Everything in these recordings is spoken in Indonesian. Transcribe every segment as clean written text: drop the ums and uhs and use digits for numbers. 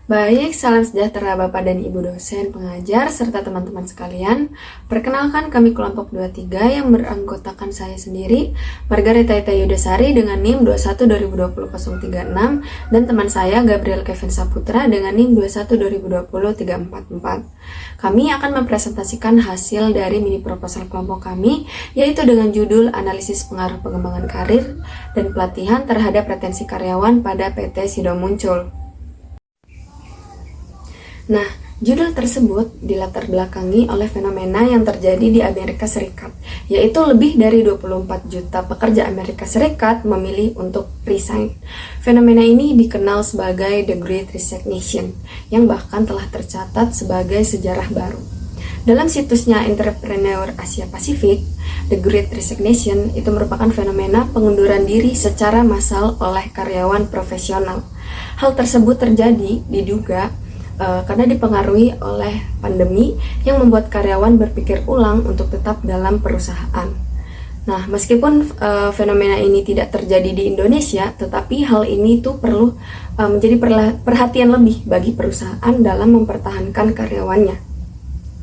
Baik, salam sejahtera Bapak dan Ibu dosen, pengajar, serta teman-teman sekalian. Perkenalkan kami kelompok 23 yang beranggotakan saya sendiri, Margareta Ita Yudasari dengan NIM 21-2020-036 dan teman saya Gabriel Kevin Saputra dengan NIM 21-2020-344. Kami akan mempresentasikan hasil dari mini proposal kelompok kami, yaitu dengan judul Analisis Pengaruh Pengembangan Karir dan Pelatihan Terhadap Retensi Karyawan pada PT Sido Muncul. Nah, judul tersebut dilatar belakangi oleh fenomena yang terjadi di Amerika Serikat, yaitu lebih dari 24 juta pekerja Amerika Serikat memilih untuk resign. Fenomena ini dikenal sebagai The Great Resignation, yang bahkan telah tercatat sebagai sejarah baru. Dalam situsnya Entrepreneur Asia Pasifik, The Great Resignation itu merupakan fenomena pengunduran diri secara massal oleh karyawan profesional. Hal tersebut terjadi diduga karena dipengaruhi oleh pandemi yang membuat karyawan berpikir ulang untuk tetap dalam perusahaan. Nah, meskipun fenomena ini tidak terjadi di Indonesia, tetapi hal ini tuh perlu menjadi perhatian lebih bagi perusahaan dalam mempertahankan karyawannya.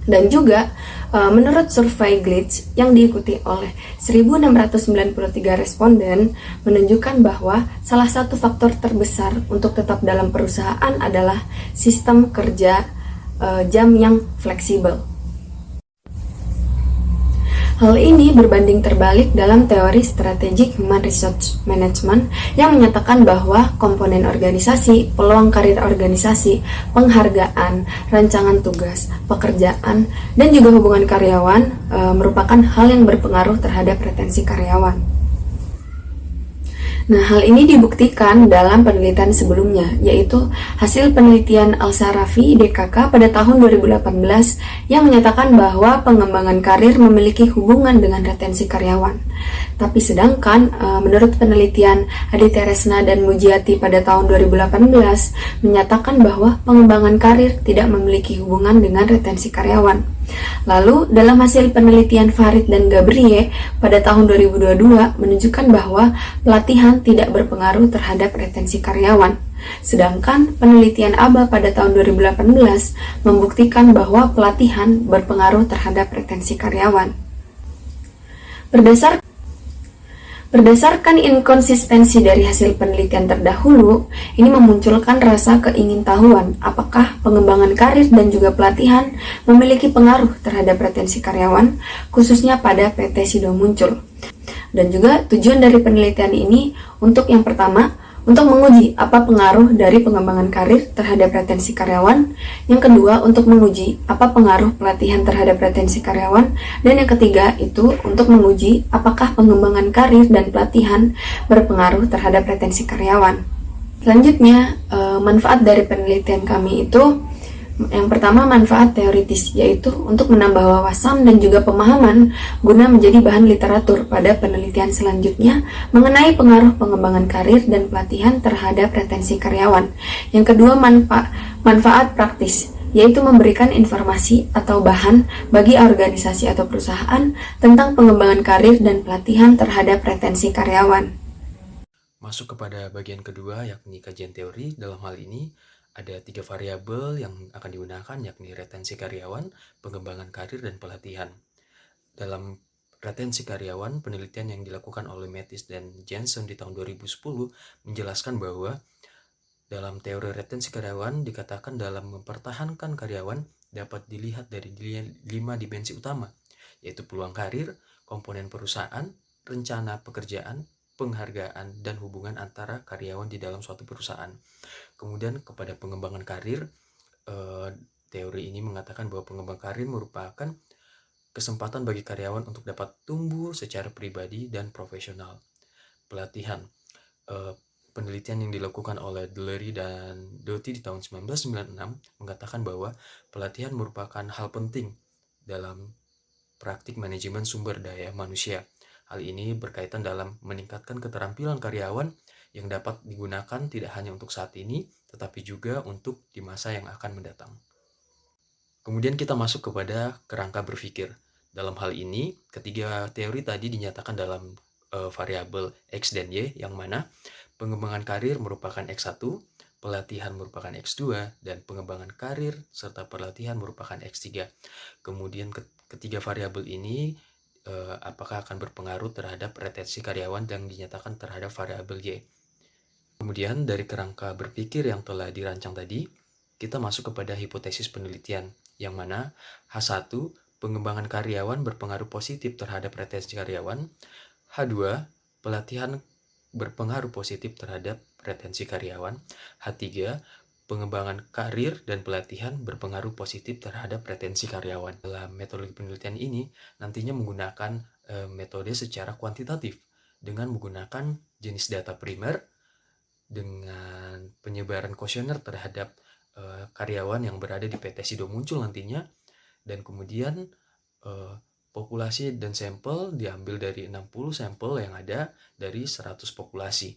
Dan juga menurut survei Glitch yang diikuti oleh 1.693 responden menunjukkan bahwa salah satu faktor terbesar untuk tetap dalam perusahaan adalah sistem kerja jam yang fleksibel. Hal ini berbanding terbalik dalam teori Strategic Human Resource Management yang menyatakan bahwa komponen organisasi, peluang karir organisasi, penghargaan, rancangan tugas, pekerjaan, dan juga hubungan karyawan merupakan hal yang berpengaruh terhadap retensi karyawan. Nah, hal ini dibuktikan dalam penelitian sebelumnya, yaitu hasil penelitian Al-Sarafi DKK pada tahun 2018 yang menyatakan bahwa pengembangan karir memiliki hubungan dengan retensi karyawan. Tapi sedangkan menurut penelitian Adi Teresna dan Mujiati pada tahun 2018 menyatakan bahwa pengembangan karir tidak memiliki hubungan dengan retensi karyawan. Lalu, dalam hasil penelitian Farid dan Gabrie pada tahun 2022 menunjukkan bahwa pelatihan tidak berpengaruh terhadap retensi karyawan. Sedangkan penelitian ABA pada tahun 2018 membuktikan bahwa pelatihan berpengaruh terhadap retensi karyawan. Berdasarkan inkonsistensi dari hasil penelitian terdahulu, ini memunculkan rasa keingintahuan apakah pengembangan karir dan juga pelatihan memiliki pengaruh terhadap retensi karyawan, khususnya pada PT Sido Muncul. Dan juga tujuan dari penelitian ini untuk yang pertama, untuk menguji apa pengaruh dari pengembangan karir terhadap retensi karyawan, yang kedua untuk menguji apa pengaruh pelatihan terhadap retensi karyawan, dan yang ketiga itu untuk menguji apakah pengembangan karir dan pelatihan berpengaruh terhadap retensi karyawan. Selanjutnya, manfaat dari penelitian kami itu yang pertama manfaat teoritis, yaitu untuk menambah wawasan dan juga pemahaman guna menjadi bahan literatur pada penelitian selanjutnya mengenai pengaruh pengembangan karir dan pelatihan terhadap retensi karyawan. Yang kedua manfaat praktis, yaitu memberikan informasi atau bahan bagi organisasi atau perusahaan tentang pengembangan karir dan pelatihan terhadap retensi karyawan. Masuk kepada bagian kedua, yakni kajian teori. Dalam hal ini ada 3 variabel yang akan digunakan, yakni retensi karyawan, pengembangan karir, dan pelatihan. Dalam retensi karyawan, penelitian yang dilakukan oleh Mattis dan Jensen di tahun 2010 menjelaskan bahwa dalam teori retensi karyawan dikatakan dalam mempertahankan karyawan dapat dilihat dari 5 dimensi utama, yaitu peluang karir, komponen perusahaan, rencana pekerjaan, penghargaan, dan hubungan antara karyawan di dalam suatu perusahaan. Kemudian kepada pengembangan karir, teori ini mengatakan bahwa pengembangan karir merupakan kesempatan bagi karyawan untuk dapat tumbuh secara pribadi dan profesional. Pelatihan, penelitian yang dilakukan oleh Deleri dan Doty di tahun 1996 mengatakan bahwa pelatihan merupakan hal penting dalam praktik manajemen sumber daya manusia. Hal ini berkaitan dalam meningkatkan keterampilan karyawan yang dapat digunakan tidak hanya untuk saat ini, tetapi juga untuk di masa yang akan mendatang. Kemudian kita masuk kepada kerangka berpikir. Dalam hal ini, ketiga teori tadi dinyatakan dalam variabel X dan Y, yang mana pengembangan karir merupakan X1, pelatihan merupakan X2, dan pengembangan karir serta pelatihan merupakan X3. Kemudian ketiga variabel ini apakah akan berpengaruh terhadap retensi karyawan yang dinyatakan terhadap variabel Y. Kemudian dari kerangka berpikir yang telah dirancang tadi, kita masuk kepada hipotesis penelitian, yang mana H1, pengembangan karyawan berpengaruh positif terhadap retensi karyawan. H2, pelatihan berpengaruh positif terhadap retensi karyawan. H3, pengembangan karir dan pelatihan berpengaruh positif terhadap retensi karyawan. Dalam metodologi penelitian ini nantinya menggunakan metode secara kuantitatif dengan menggunakan jenis data primer dengan penyebaran kuesioner terhadap karyawan yang berada di PT SIDO muncul nantinya, dan kemudian populasi dan sampel diambil dari 60 sampel yang ada dari 100 populasi.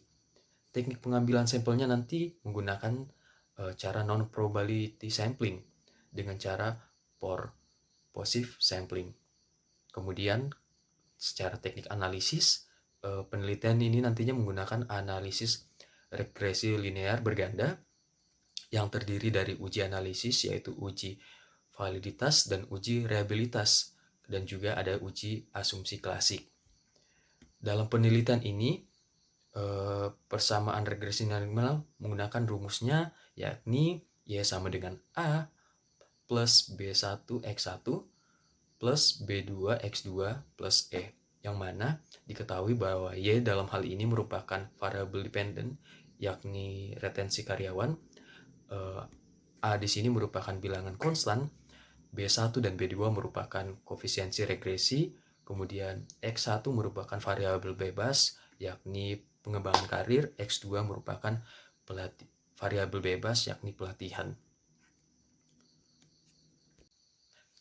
Teknik pengambilan sampelnya nanti menggunakan cara non-probability sampling dengan cara purposive sampling. Kemudian secara teknik analisis, penelitian ini nantinya menggunakan analisis regresi linear berganda yang terdiri dari uji analisis, yaitu uji validitas dan uji reliabilitas, dan juga ada uji asumsi klasik. Dalam penelitian ini, persamaan regresi linear menggunakan rumusnya, yakni Y sama dengan A plus B1X1 plus B2X2 plus E, yang mana diketahui bahwa Y dalam hal ini merupakan variabel dependent, yakni retensi karyawan. A di sini merupakan bilangan konstan, B1 dan B2 merupakan koefisiensi regresi, kemudian X1 merupakan variabel bebas, yakni pengembangan karir, X2 merupakan variabel bebas, yakni pelatihan.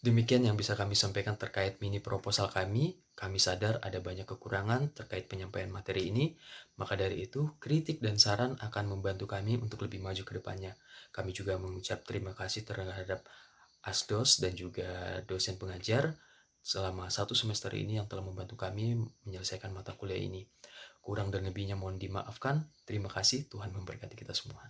Demikian yang bisa kami sampaikan terkait mini proposal kami. Kami sadar ada banyak kekurangan terkait penyampaian materi ini, maka dari itu kritik dan saran akan membantu kami untuk lebih maju ke depannya. Kami juga mengucap terima kasih terhadap Asdos dan juga dosen pengajar selama 1 semester ini yang telah membantu kami menyelesaikan mata kuliah ini. Kurang dan lebihnya mohon dimaafkan. Terima kasih, Tuhan memberkati kita semua.